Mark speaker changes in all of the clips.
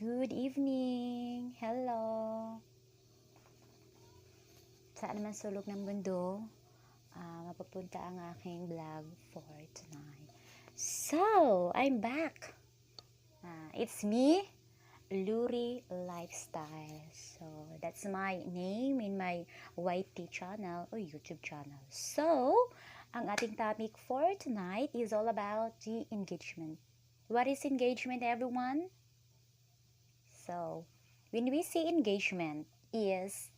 Speaker 1: Good evening! Hello! Saan man sulok ng mundo, mapapunta ang aking vlog for tonight. So, I'm back! It's me, Luri Lifestyle. So, that's my name in my YT channel or YouTube channel. So, ang ating topic for tonight is all about the engagement. What is engagement, everyone? So, when we say engagement is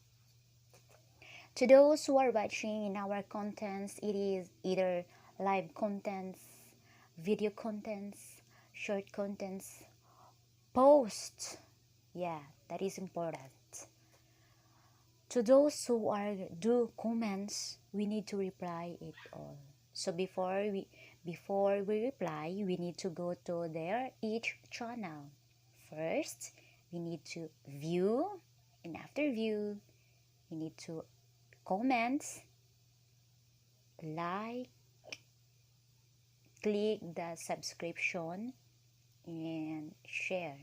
Speaker 1: to those who are watching in our contents, it is either live contents, video contents, short contents, posts. Yeah, that is important. To those who are do comments, we need to reply it all. So before we reply, we need to go to their each channel. First, we need to view, and after view, we need to comment, like, click the subscription, and share.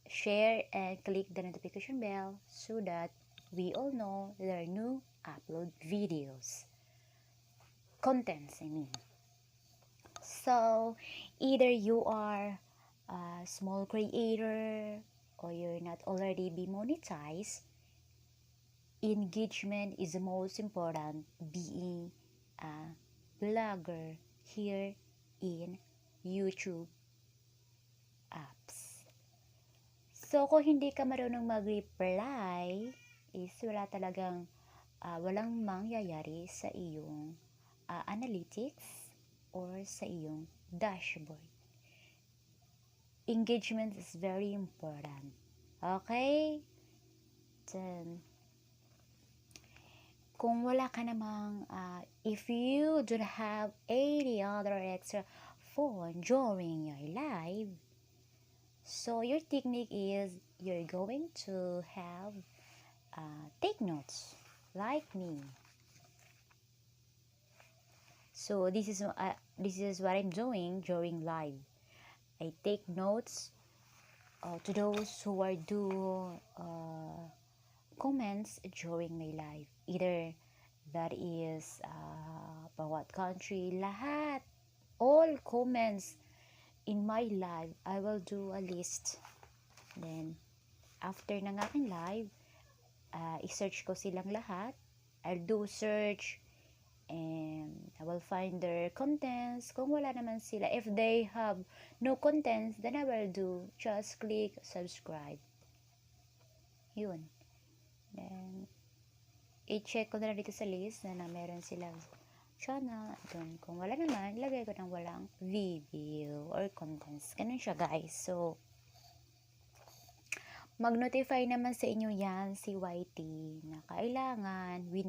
Speaker 1: Share and click the notification bell so that we all know there are new upload videos. Contents, I mean. So, either you are a small creator or you're not already be monetized, engagement is the most important being a blogger here in YouTube apps. So, kung hindi ka marunong mag-reply, is walang mangyayari sa iyong analytics or sa iyong dashboard. Engagement is very important. Okay? Then, kung wala ka namang, if you don't have any other extra phone during your live, so your technique is you're going to have take notes like me. So this is what I'm doing during live. I take notes to those who are do comments during my live. Either that is bawat country, lahat, all comments in my live, I will do a list. Then, after ng aking live, i-search ko silang lahat. I'll do search and I will find their contents. Kung wala naman sila, if they have no contents, then I will do just click subscribe. Yun. Then, i-check ko na dito sa list na meron silang channel. Doon. Kung wala naman, ilagay ko ng walang video or contents. Ganun siya, guys. So, mag-notify naman sa inyo yan si YT na kailangan we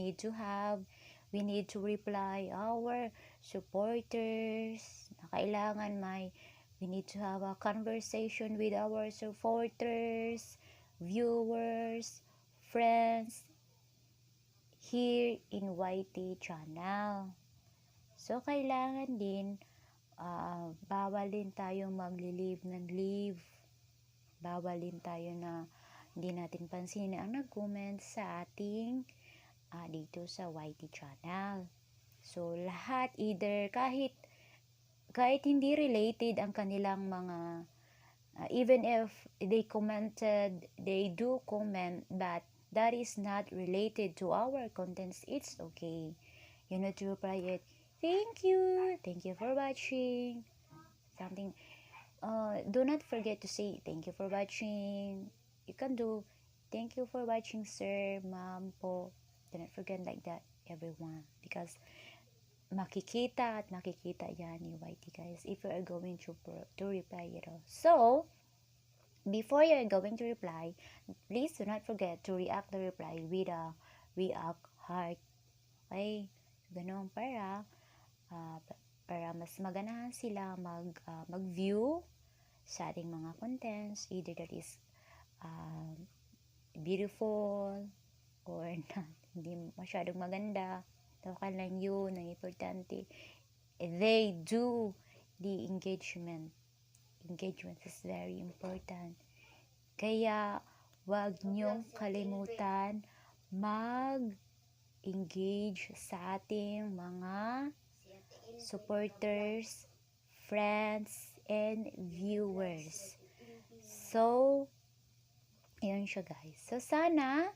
Speaker 1: need to reply our supporters, na kailangan we need to have a conversation with our supporters, viewers, friends here in YT channel. So, kailangan din bawal din tayo mag-leave ng leave. Bawal din tayo na hindi natin pansinin ang nag-comment sa ating dito sa YT channel. So, lahat, either kahit hindi related ang kanilang mga, even if they commented, they do comment, but that is not related to our contents, it's okay. You know to reply it, thank you for watching, something. Do not forget to say thank you for watching. You can do thank you for watching, sir, ma'am po. Do not forget like that, everyone, because makikita yan ni YT, guys, if you are going to reply it all. So, before you are going to reply, please do not forget to react the reply with a react heart. Okay? Ganun para mas maganahan sila mag-view sa ating mga contents, either that is beautiful or not, hindi masyadong maganda. Okay lang yun, ang importante, they do the engagement. engagement is very important. Kaya, wag niyong kalimutan mag-engage sa ating mga supporters, friends, and viewers. So, ayun siya guys. So, sana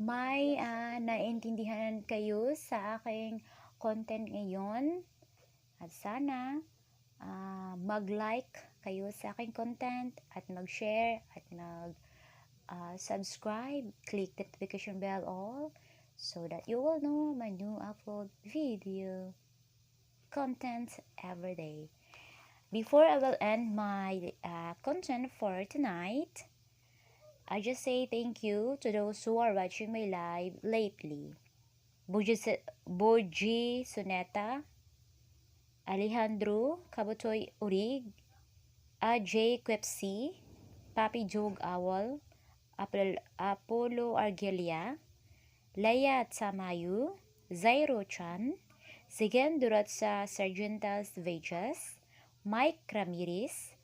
Speaker 1: may naintindihan kayo sa aking content ngayon. At sana mag-like kayo sa aking content at mag-share at mag-subscribe. Click the notification bell all so that you will know my new upload video content every day. Before I will end my content for tonight, I just say thank you to those who are watching my live lately. Boji Suneta, Alejandro Kabutoy Urig, Ajay Quepsi, Papi Jog Awal, Apollo Argelia, Leia Tsamayu, Zairo Chan, Sigen Duratsa Sargentas Vejas, Mike Ramirez,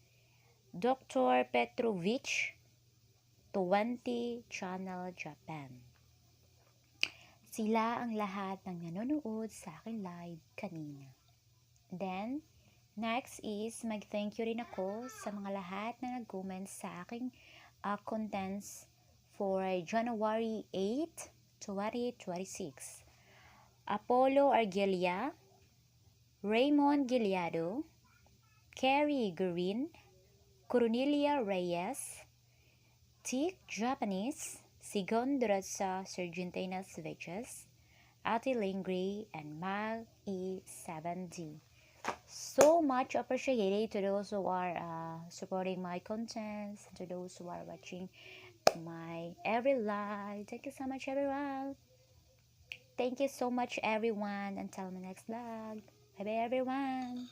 Speaker 1: Dr. Petrovich, 20 Channel Japan. Sila ang lahat ng nanonood sa akin live kanina. Then, next is mag-thank you rin ako sa mga lahat na nag-comment sa aking contents for January 8, 2026. Apollo Argelia, Raymond Gileado, Carrie Gurin, Cornelia Reyes, Tik Japanese, Sigon Duratsa Sargentinas Vegas, Ate Lingri, and Mag E7D. So much appreciated to those who are supporting my contents, to those who are watching my every live. Thank you so much, everyone. Thank you so much, everyone. Until my next vlog. Bye bye, everyone.